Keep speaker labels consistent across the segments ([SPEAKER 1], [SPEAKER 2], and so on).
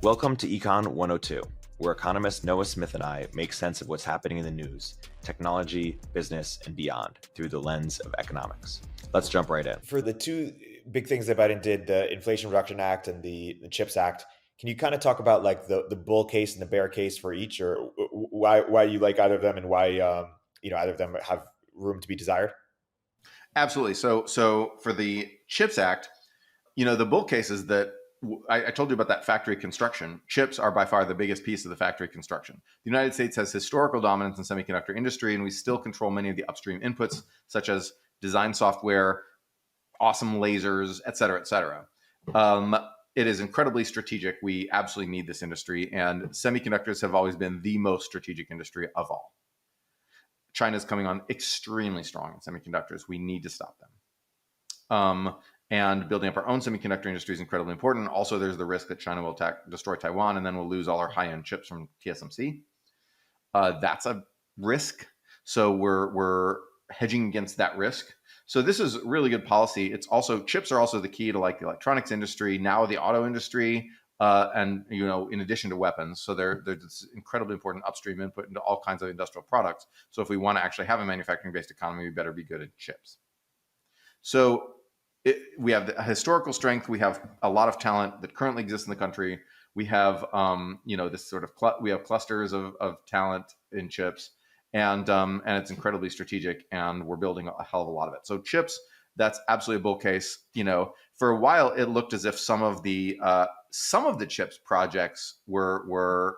[SPEAKER 1] Welcome to Econ 102, where economist Noah Smith and I make sense of what's happening in the news, technology, business, and beyond through the lens of economics. Let's jump right in.
[SPEAKER 2] For the two big things that Biden did, the Inflation Reduction Act and the CHIPS Act, can you kind of talk about like the bull case and the bear case for each, or why you like either of them and why either of them have room to be desired?
[SPEAKER 3] Absolutely. So for the CHIPS Act, the bull case is that I told you about that factory construction. Chips are by far the biggest piece of the factory construction. The United States has historical dominance in semiconductor industry, and we still control many of the upstream inputs, such as design software, awesome lasers, et cetera, et cetera. It is incredibly strategic. We absolutely need this industry, and semiconductors have always been the most strategic industry of all. China's coming on extremely strong in semiconductors. We need to stop them. And building up our own semiconductor industry is incredibly important. Also, there's the risk that China will destroy Taiwan, and then we'll lose all our high-end chips from TSMC. That's a risk. So we're hedging against that risk. So this is really good policy. It's also, chips are also the key to like the electronics industry, now the auto industry, and in addition to weapons. So they're this incredibly important upstream input into all kinds of industrial products. So if we want to actually have a manufacturing-based economy, we better be good at chips. So we have the historical strength. We have a lot of talent that currently exists in the country. We have, this sort of we have clusters of talent in chips, and it's incredibly strategic. And we're building a hell of a lot of it. So chips, that's absolutely a bull case. For a while, it looked as if some of the chips projects were.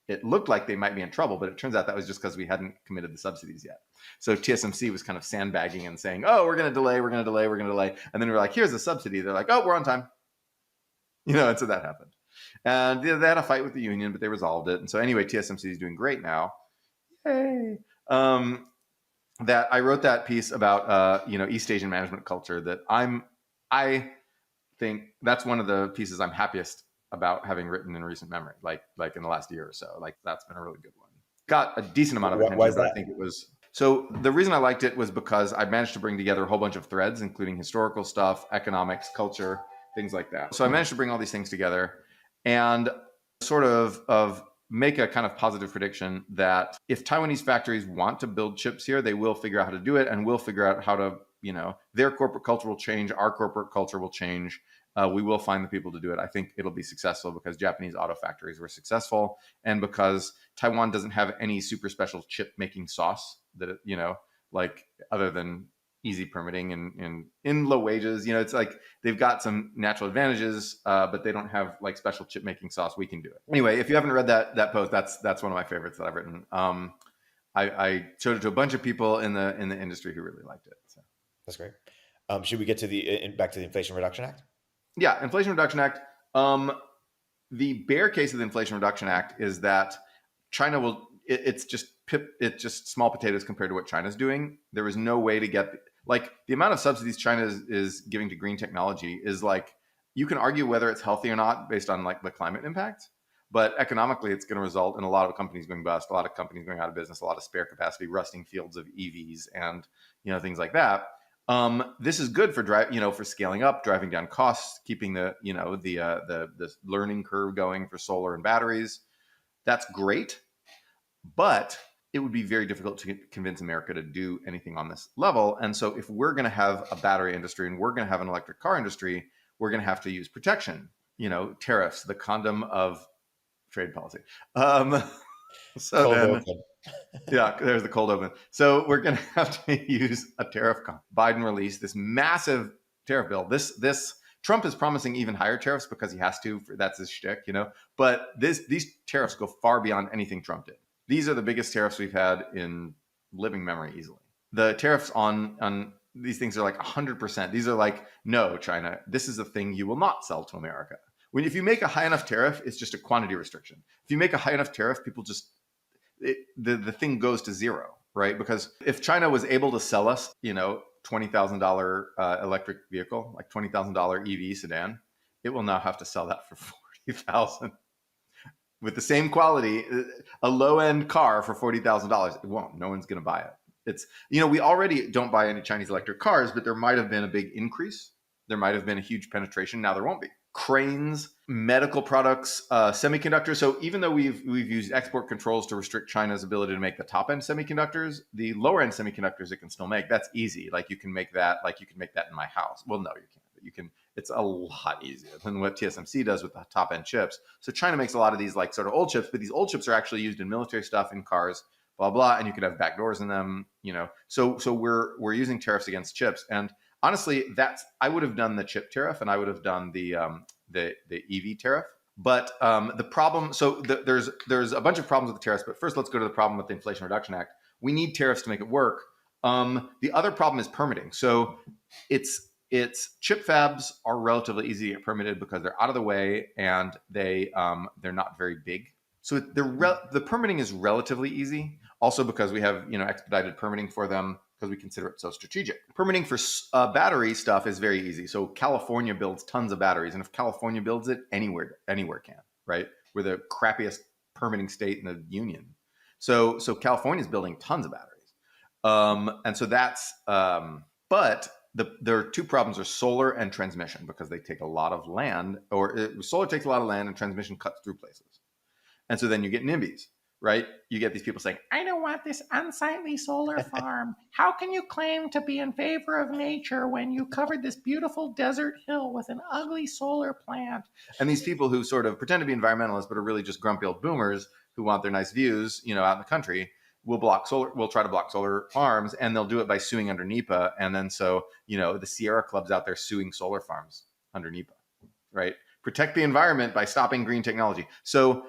[SPEAKER 3] It looked like they might be in trouble, but it turns out that was just because we hadn't committed the subsidies yet. So TSMC was kind of sandbagging and saying, oh, we're going to delay. And then we were like, here's a subsidy. They're like, oh, we're on time. And so that happened. And they had a fight with the union, but they resolved it. And so anyway, TSMC is doing great now. Yay. That I wrote that piece about, East Asian management culture that I think that's one of the pieces I'm happiest about having written in recent memory, like in the last year or so. Like that's been a really good one. Got a decent amount of attention.
[SPEAKER 2] Why is that?
[SPEAKER 3] I think it was. So the reason I liked it was because I managed to bring together a whole bunch of threads, including historical stuff, economics, culture, things like that. So I managed to bring all these things together and sort of make a kind of positive prediction that if Taiwanese factories want to build chips here, they will figure out how to do it, and we'll figure out how to, their corporate culture will change, our corporate culture will change. We will find the people to do it. I think it'll be successful because Japanese auto factories were successful, and because Taiwan doesn't have any super special chip making sauce that like other than easy permitting and in low wages. It's like they've got some natural advantages, but they don't have like special chip making sauce. We can do it anyway. If you haven't read that post, that's one of my favorites that I've written. I showed it to a bunch of people in the industry who really liked it. So
[SPEAKER 2] that's great. Should we get to back to the Inflation Reduction Act?
[SPEAKER 3] Yeah, Inflation Reduction Act. The bear case of the Inflation Reduction Act is that China will. It's just small potatoes compared to what China's doing. There is no way to get the amount of subsidies China is giving to green technology is like, you can argue whether it's healthy or not based on like the climate impact, but economically it's going to result in a lot of companies going bust, a lot of companies going out of business, a lot of spare capacity, rusting fields of EVs, and things like that. This is good for for scaling up, driving down costs, keeping the learning curve going for solar and batteries. That's great, but it would be very difficult to convince America to do anything on this level. And so if we're going to have a battery industry and we're going to have an electric car industry, we're going to have to use protection, tariffs, the condom of trade policy. So
[SPEAKER 2] Cold
[SPEAKER 3] then,
[SPEAKER 2] open.
[SPEAKER 3] yeah, there's the cold open. So we're going to have to use a tariff. Biden released this massive tariff bill. This Trump is promising even higher tariffs because he has to. That's his shtick, But these tariffs go far beyond anything Trump did. These are the biggest tariffs we've had in living memory easily. The tariffs on these things are like 100%. These are like, no, China, this is a thing you will not sell to America. If you make a high enough tariff, it's just a quantity restriction. If you make a high enough tariff, people just, the thing goes to zero, right? Because if China was able to sell us, $20,000 electric vehicle, like $20,000 EV sedan, it will now have to sell that for $40,000. With the same quality, a low-end car for $40,000, it won't. No one's going to buy it. It's, we already don't buy any Chinese electric cars, but there might have been a big increase. There might have been a huge penetration. Now there won't be. cranes, medical products, semiconductors. So even though we've used export controls to restrict China's ability to make the top end semiconductors, the lower end semiconductors it can still make. That's easy. Like you can make that in my house. Well, no, you can't. But you can. It's a lot easier than what TSMC does with the top end chips. So China makes a lot of these like sort of old chips, but these old chips are actually used in military stuff, in cars, blah blah, and you could have backdoors in them. So we're using tariffs against chips. And honestly, I would have done the chip tariff, and I would have done the EV tariff. But the problem, there's a bunch of problems with the tariffs. But first, let's go to the problem with the Inflation Reduction Act. We need tariffs to make it work. The other problem is permitting. So it's chip fabs are relatively easy to get permitted because they're out of the way and they're not very big. So the permitting is relatively easy. Also because we have expedited permitting for them, because we consider it so strategic. Permitting for battery stuff is very easy. So California builds tons of batteries, and if California builds it, anywhere can, right? We're the crappiest permitting state in the union. So California's building tons of batteries, and so that's. But there are two problems: are solar and transmission, because they take a lot of land, solar takes a lot of land, and transmission cuts through places, and so then you get NIMBYs. Right? You get these people saying, I don't want this unsightly solar farm. How can you claim to be in favor of nature when you covered this beautiful desert hill with an ugly solar plant? And these people who sort of pretend to be environmentalists, but are really just grumpy old boomers who want their nice views, out in the country, will try to block solar farms, and they'll do it by suing under NEPA. And then the Sierra Club's out there suing solar farms under NEPA, right? Protect the environment by stopping green technology. So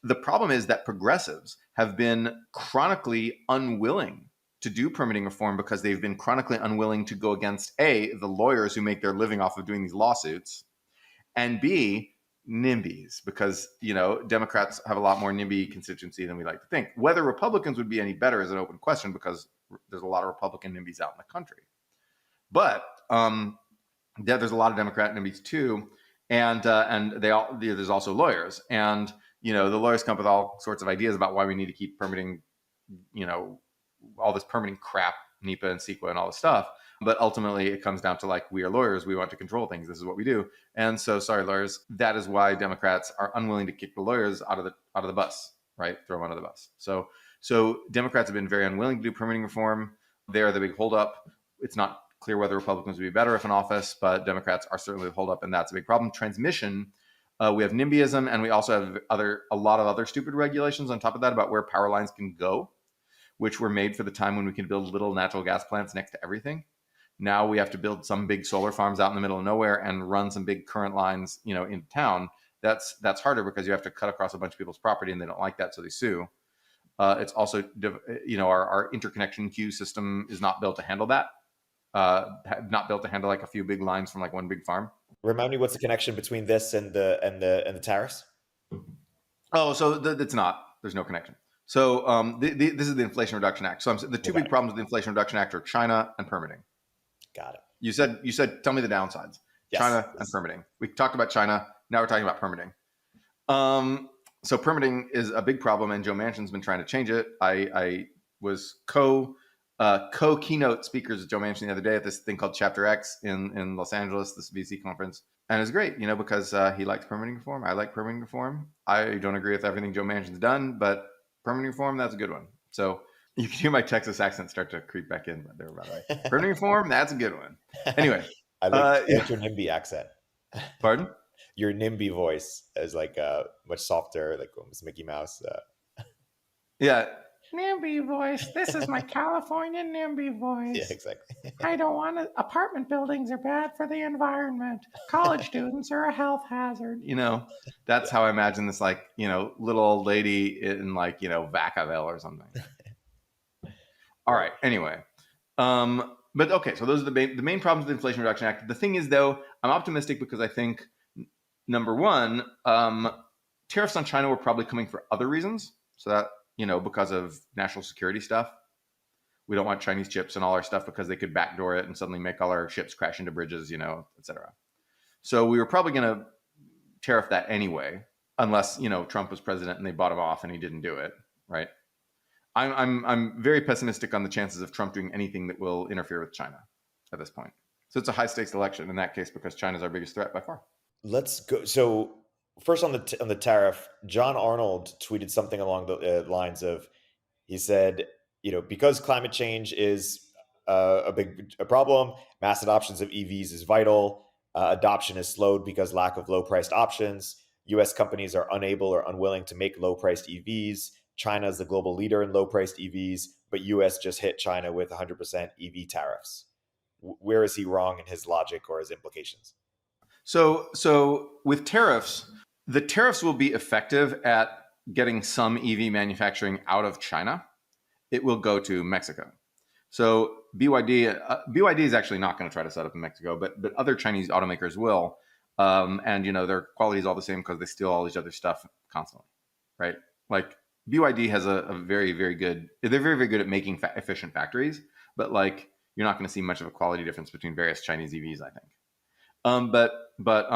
[SPEAKER 3] the problem is that progressives have been chronically unwilling to do permitting reform because they've been chronically unwilling to go against A, the lawyers who make their living off of doing these lawsuits, and B, NIMBYs, because Democrats have a lot more NIMBY constituency than we like to think. Whether Republicans would be any better is an open question, because there's a lot of Republican NIMBYs out in the country. But there's a lot of Democrat NIMBYs too, and there's also lawyers, and the lawyers come up with all sorts of ideas about why we need to keep permitting, all this permitting crap, NEPA and CEQA and all this stuff. But ultimately, it comes down to like, we are lawyers. We want to control things. This is what we do. And so, sorry, lawyers, that is why Democrats are unwilling to kick the lawyers out of the bus, right? Throw them under the bus. So Democrats have been very unwilling to do permitting reform. They are the big holdup. It's not clear whether Republicans would be better if in office, but Democrats are certainly the holdup, and that's a big problem. Transmission. We have NIMBYism, and we also have a lot of other stupid regulations on top of that about where power lines can go, which were made for the time when we could build little natural gas plants next to everything. Now we have to build some big solar farms out in the middle of nowhere and run some big current lines, into town. That's harder because you have to cut across a bunch of people's property, and they don't like that, so they sue. It's also, our interconnection queue system is not built to handle that. Not built to handle like a few big lines from like one big farm.
[SPEAKER 2] Remind me, what's the connection between this and the tariffs?
[SPEAKER 3] Oh, so it's not. There's no connection. So this is the Inflation Reduction Act. So the two big problems with the Inflation Reduction Act are China and permitting.
[SPEAKER 2] Got it.
[SPEAKER 3] You said tell me the downsides. Yes. China and permitting. We talked about China. Now we're talking about permitting. So permitting is a big problem, and Joe Manchin's been trying to change it. I was co-keynote speakers with Joe Manchin the other day at this thing called Chapter X in Los Angeles, this VC conference. And it's great, because he likes permitting reform. I like permitting reform. I don't agree with everything Joe Manchin's done, but permitting reform, that's a good one. So you can hear my Texas accent start to creep back in there, by the way. Permitting reform, that's a good one. Anyway.
[SPEAKER 2] I like your NIMBY accent.
[SPEAKER 3] Pardon?
[SPEAKER 2] Your NIMBY voice is like much softer, like almost Mickey Mouse.
[SPEAKER 3] Yeah.
[SPEAKER 4] NIMBY voice. This is my California NIMBY voice.
[SPEAKER 2] Yeah, exactly.
[SPEAKER 4] I don't want to. Apartment buildings are bad for the environment. College students are a health hazard.
[SPEAKER 3] That's how I imagine this, like, little old lady in like, Vacaville or something. All right. Anyway. But okay. So those are the main problems with the Inflation Reduction Act. The thing is, though, I'm optimistic because I think, number one, tariffs on China were probably coming for other reasons. So that, because of national security stuff. We don't want Chinese chips and all our stuff because they could backdoor it and suddenly make all our ships crash into bridges, et cetera. So we were probably going to tariff that anyway, unless, Trump was president and they bought him off and he didn't do it, right? I'm very pessimistic on the chances of Trump doing anything that will interfere with China at this point. So it's a high stakes election in that case because China is our biggest threat by far.
[SPEAKER 2] Let's go. So first on the tariff, John Arnold tweeted something along the lines of, he said, because climate change is a problem, mass adoptions of EVs is vital. Adoption is slowed because lack of low priced options. U.S. companies are unable or unwilling to make low priced EVs. China is the global leader in low priced EVs, but U.S. just hit China with 100% EV tariffs. Where is he wrong in his logic or his implications?
[SPEAKER 3] So with tariffs, the tariffs will be effective at getting some EV manufacturing out of China. It will go to Mexico. So BYD is actually not going to try to set up in Mexico, but other Chinese automakers will, and their quality is all the same because they steal all these other stuff constantly, right? Like BYD has a very very good. They're very very good at making efficient factories, but like you're not going to see much of a quality difference between various Chinese EVs, I think. But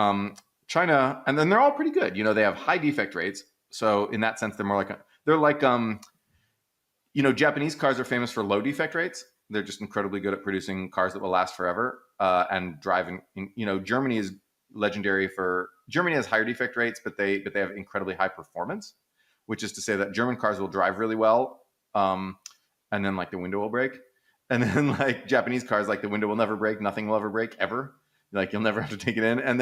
[SPEAKER 3] China, and then they're all pretty good. They have high defect rates, so in that sense, they're like Japanese cars are famous for low defect rates. They're just incredibly good at producing cars that will last forever and driving. Germany is legendary for. Germany has higher defect rates, but they have incredibly high performance, which is to say that German cars will drive really well, and then like the window will break, and then like Japanese cars, like the window will never break, nothing will ever break ever. Like you'll never have to take it in, and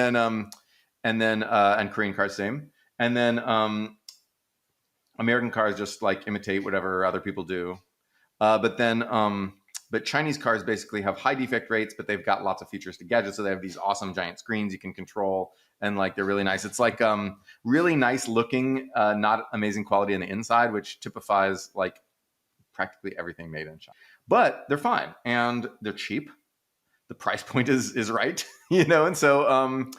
[SPEAKER 3] Korean cars same, and then American cars just like imitate whatever other people do. But Chinese cars basically have high defect rates, but they've got lots of features to gadgets. So they have these awesome giant screens you can control, and like they're really nice. It's like really nice looking, not amazing quality on the inside, which typifies like practically everything made in China. But they're fine and they're cheap. The price point is right, and so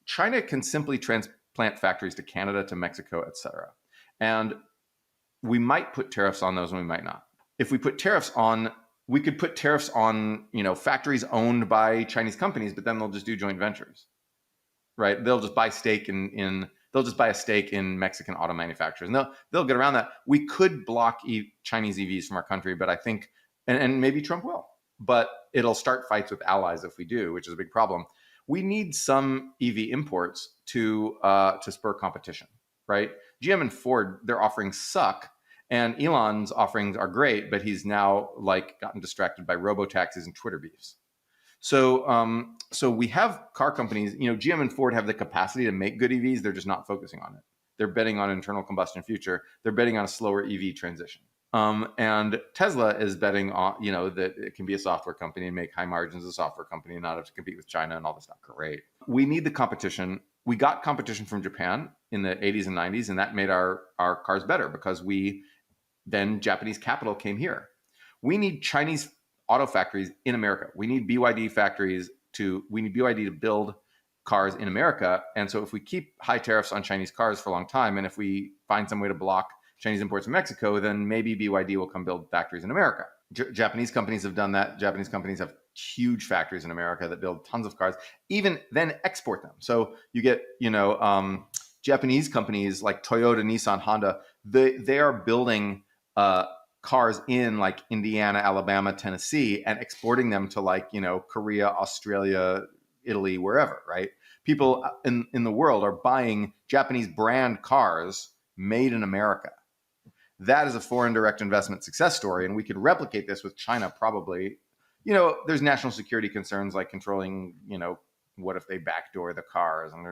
[SPEAKER 3] China can simply transplant factories to Canada, to Mexico, etc. And we might put tariffs on those and we might not. If we put tariffs on, we could put tariffs on, factories owned by Chinese companies, but then they'll just do joint ventures, right? They'll just buy a stake in Mexican auto manufacturers, and they'll get around that. We could block Chinese EVs from our country, but I think, and maybe Trump will, but it'll start fights with allies if we do, which is a big problem. We need some EV imports to spur competition, right? GM and Ford, their offerings suck, and Elon's offerings are great, but he's now like gotten distracted by robo-taxis and Twitter beefs. So we have car companies, GM and Ford have the capacity to make good EVs. They're just not focusing on it. They're betting on internal combustion future. They're betting on a slower EV transition. And Tesla is betting on, that it can be a software company and make high margins as a software company and not have to compete with China and all this stuff. Great. We need the competition. We got competition from Japan in the 80s and 90s, and that made our cars better because then Japanese capital came here. We need Chinese auto factories in America. We need BYD to build cars in America. And so if we keep high tariffs on Chinese cars for a long time, and if we find some way to block Chinese imports from Mexico, then maybe BYD will come build factories in America. Japanese companies have done that. Japanese companies have huge factories in America that build tons of cars, even then export them. So you get, Japanese companies like Toyota, Nissan, Honda, they are building cars in like Indiana, Alabama, Tennessee, and exporting them to like, Korea, Australia, Italy, wherever, right? People in the world are buying Japanese brand cars made in America. That is a foreign direct investment success story, and we could replicate this with China probably. There's national security concerns like controlling, what if they backdoor the cars and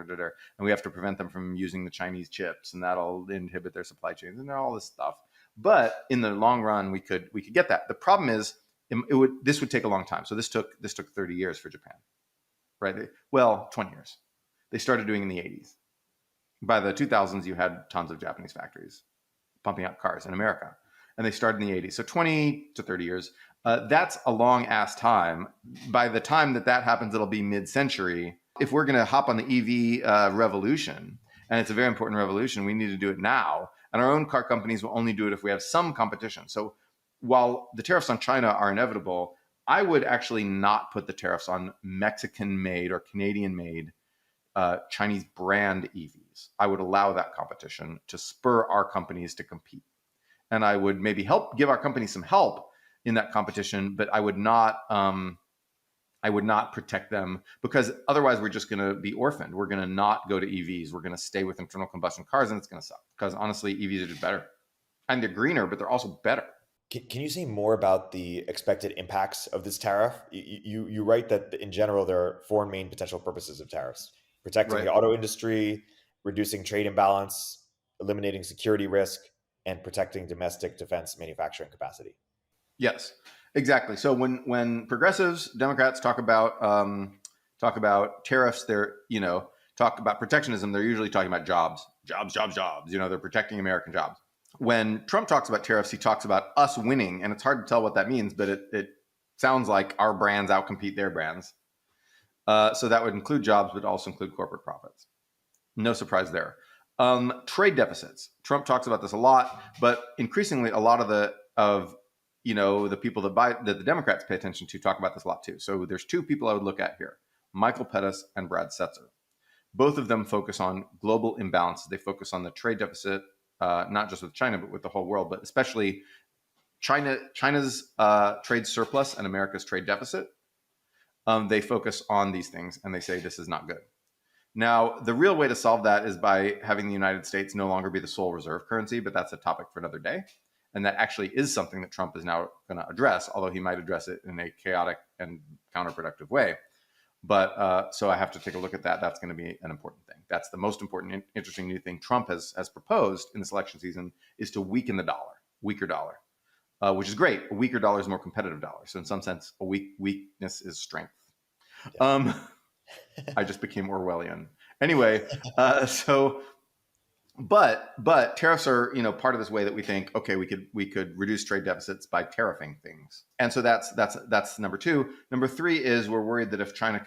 [SPEAKER 3] we have to prevent them from using the Chinese chips, and that'll inhibit their supply chains and all this stuff. But in the long run, we could get that. The problem is this would take a long time. So this took 30 years for Japan, right? 20 years. They started doing it in the 80s. By the 2000s, you had tons of Japanese factories pumping out cars in America, and they started in the 80s. So 20 to 30 years. That's a long ass time. By the time that happens, it'll be mid-century. If we're going to hop on the EV revolution, and it's a very important revolution, we need to do it now. And our own car companies will only do it if we have some competition. So while the tariffs on China are inevitable, I would actually not put the tariffs on Mexican-made or Canadian-made Chinese brand EVs. I would allow that competition to spur our companies to compete. And I would maybe give our companies some help in that competition, but I would not I would not protect them, because otherwise we're just going to be orphaned. We're going to not go to EVs. We're going to stay with internal combustion cars, and it's going to suck, because honestly, EVs are just better. And they're greener, but they're also better.
[SPEAKER 2] Can you say more about the expected impacts of this tariff? You write that in general, there are four main potential purposes of tariffs: protecting the auto industry, reducing trade imbalance, eliminating security risk, and protecting domestic defense manufacturing capacity.
[SPEAKER 3] Yes, exactly. So when progressives, Democrats talk about tariffs, they're talk about protectionism. They're usually talking about jobs. They're protecting American jobs. When Trump talks about tariffs, he talks about us winning, and it's hard to tell what that means, but it sounds like our brands outcompete their brands. So that would include jobs, but also include corporate profits. No surprise there. Trade deficits. Trump talks about this a lot, but increasingly, a lot of the people that the Democrats pay attention to talk about this a lot too. So there's two people I would look at here: Michael Pettis and Brad Setzer. Both of them focus on global imbalances. They focus on the trade deficit, not just with China, but with the whole world, but especially China's trade surplus and America's trade deficit. They focus on these things, and they say this is not good. Now, the real way to solve that is by having the United States no longer be the sole reserve currency, but that's a topic for another day. And that actually is something that Trump is now going to address, although he might address it in a chaotic and counterproductive way. But so I have to take a look at that. That's going to be an important thing. That's the most important, interesting new thing Trump has proposed in this election season, is to weaken the dollar, weaker dollar, which is great. A weaker dollar is a more competitive dollar. So in some sense, a weakness is strength. Yeah. I just became Orwellian. Anyway, but tariffs are part of this way that we think, okay, we could reduce trade deficits by tariffing things. And so that's number two. Number three is we're worried that if China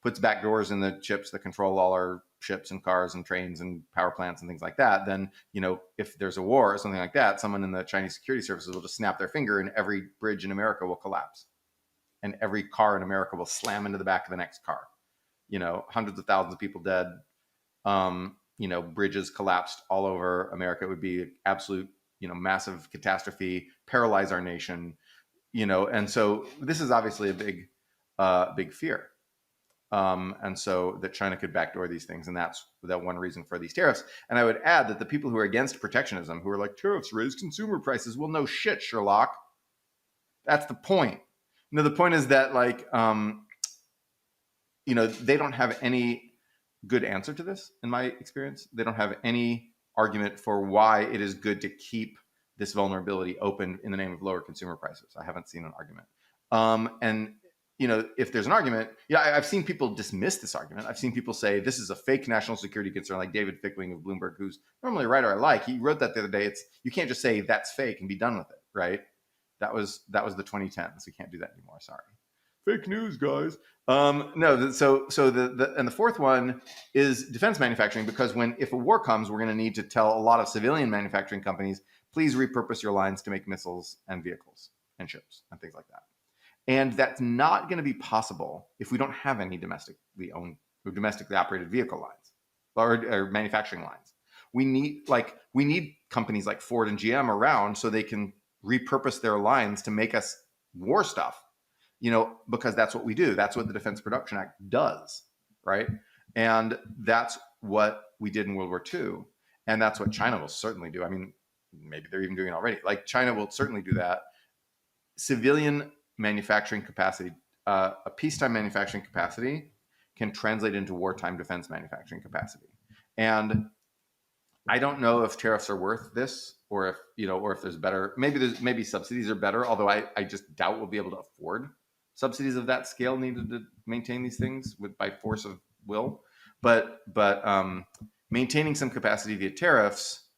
[SPEAKER 3] puts back doors in the chips that control all our ships and cars and trains and power plants and things like that, then if there's a war or something like that, someone in the Chinese security services will just snap their finger and every bridge in America will collapse. And every car in America will slam into the back of the next car. Hundreds of thousands of people dead. Bridges collapsed all over America. It would be an absolute, massive catastrophe, paralyze our nation, and so this is obviously a big fear. And so that China could backdoor these things. And that's one reason for these tariffs. And I would add that the people who are against protectionism, who are like, tariffs raise consumer prices. Well, no shit, Sherlock. That's the point. The point is that they don't have any good answer to this, in my experience. They don't have any argument for why it is good to keep this vulnerability open in the name of lower consumer prices. I haven't seen an argument. And if there's an argument, I've seen people dismiss this argument. I've seen people say this is a fake national security concern, like David Fickling of Bloomberg, who's normally a writer I like. He wrote that the other day. You can't just say that's fake and be done with it, right? That was the 2010s. We can't do that anymore. Sorry. Fake news, guys. No. So the fourth one is defense manufacturing, because if a war comes, we're going to need to tell a lot of civilian manufacturing companies, please repurpose your lines to make missiles and vehicles and ships and things like that. And that's not going to be possible if we don't have any domestically owned or domestically operated vehicle lines or manufacturing lines. We need companies like Ford and GM around so they can repurpose their lines to make us war stuff, because that's what we do. That's what the Defense Production Act does, right? And that's what we did in World War II. And that's what China will certainly do. I mean, maybe they're even doing it already. Like China will certainly do that. Civilian manufacturing capacity, a peacetime manufacturing capacity can translate into wartime defense manufacturing capacity. And I don't know if tariffs are worth this, or if there's better. Maybe subsidies are better. Although I just doubt we'll be able to afford subsidies of that scale needed to maintain these things by force of will. But maintaining some capacity via tariffs,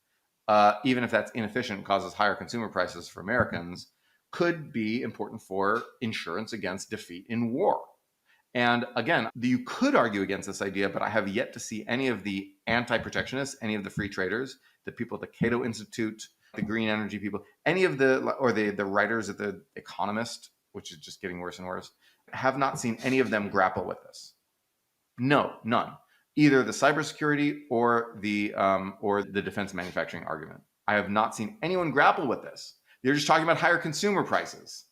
[SPEAKER 3] even if that's inefficient, causes higher consumer prices for Americans, could be important for insurance against defeat in war. And again, you could argue against this idea, but I have yet to see any of the anti-protectionists, any of the free traders, the people at the Cato Institute, the green energy people, any of the writers at the Economist, which is just getting worse and worse, have not seen any of them grapple with this. No, none. Either the cybersecurity or the defense manufacturing argument. I have not seen anyone grapple with this. They're just talking about higher consumer prices.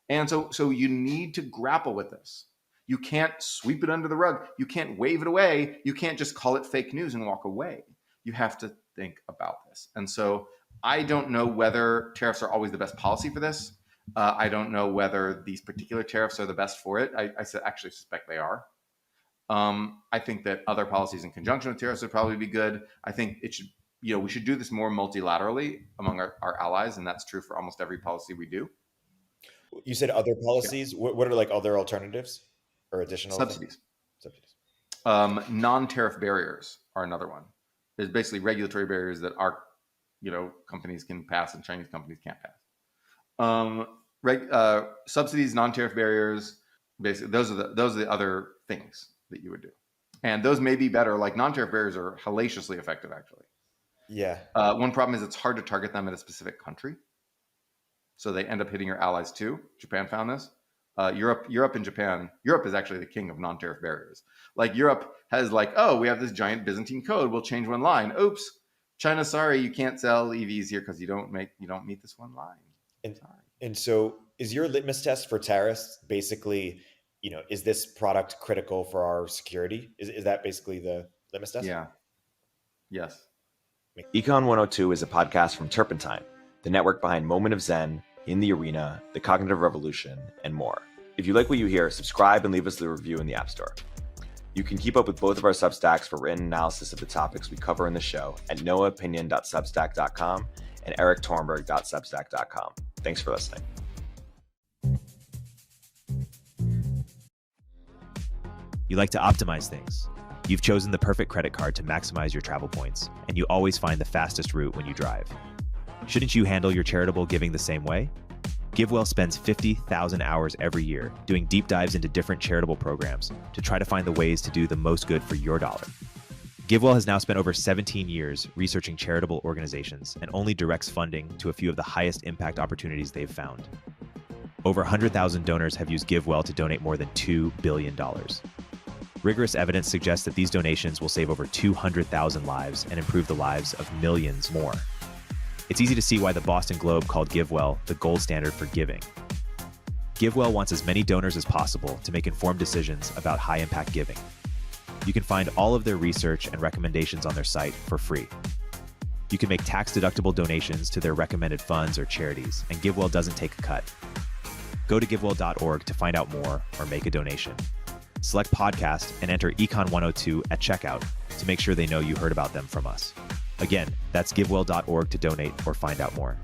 [SPEAKER 3] And so you need to grapple with this. You can't sweep it under the rug. You can't wave it away. You can't just call it fake news and walk away. You have to think about this. And so I don't know whether tariffs are always the best policy for this. I don't know whether these particular tariffs are the best for it. I actually suspect they are. I think that other policies in conjunction with tariffs would probably be good. I think it should, we should do this more multilaterally among our allies, and that's true for almost every policy we do.
[SPEAKER 2] You said other policies. Yeah. What are like other alternatives or additional
[SPEAKER 3] subsidies? Non-tariff barriers are another one. There's basically regulatory barriers that our companies can pass and Chinese companies can't pass. Subsidies, non-tariff barriers, basically those are the other things that you would do, and those may be better. Like non-tariff barriers are hellaciously effective, actually.
[SPEAKER 2] Yeah.
[SPEAKER 3] One problem is it's hard to target them at a specific country, so they end up hitting your allies too. Japan found this. Europe and Japan. Europe is actually the king of non-tariff barriers. Like Europe has we have this giant Byzantine code. We'll change one line. Oops, China, sorry, you can't sell EVs here because you don't meet this one line.
[SPEAKER 2] And so is your litmus test for tariffs basically, is this product critical for our security? Is that basically the litmus test?
[SPEAKER 3] Yeah. Yes.
[SPEAKER 1] Econ 102 is a podcast from Turpentine, the network behind Moment of Zen, In the Arena, The Cognitive Revolution, and more. If you like what you hear, subscribe and leave us a review in the App Store. You can keep up with both of our Substacks for written analysis of the topics we cover in the show at noahopinion.substack.com and erictornberg.substack.com. Thanks for listening.
[SPEAKER 5] You like to optimize things. You've chosen the perfect credit card to maximize your travel points, and you always find the fastest route when you drive. Shouldn't you handle your charitable giving the same way? GiveWell spends 50,000 hours every year doing deep dives into different charitable programs to try to find the ways to do the most good for your dollar. GiveWell has now spent over 17 years researching charitable organizations and only directs funding to a few of the highest impact opportunities they've found. Over 100,000 donors have used GiveWell to donate more than $2 billion. Rigorous evidence suggests that these donations will save over 200,000 lives and improve the lives of millions more. It's easy to see why the Boston Globe called GiveWell the gold standard for giving. GiveWell wants as many donors as possible to make informed decisions about high-impact giving. You can find all of their research and recommendations on their site for free. You can make tax-deductible donations to their recommended funds or charities, and GiveWell doesn't take a cut. Go to givewell.org to find out more or make a donation. Select podcast and enter Econ 102 at checkout to make sure they know you heard about them from us. Again, that's givewell.org to donate or find out more.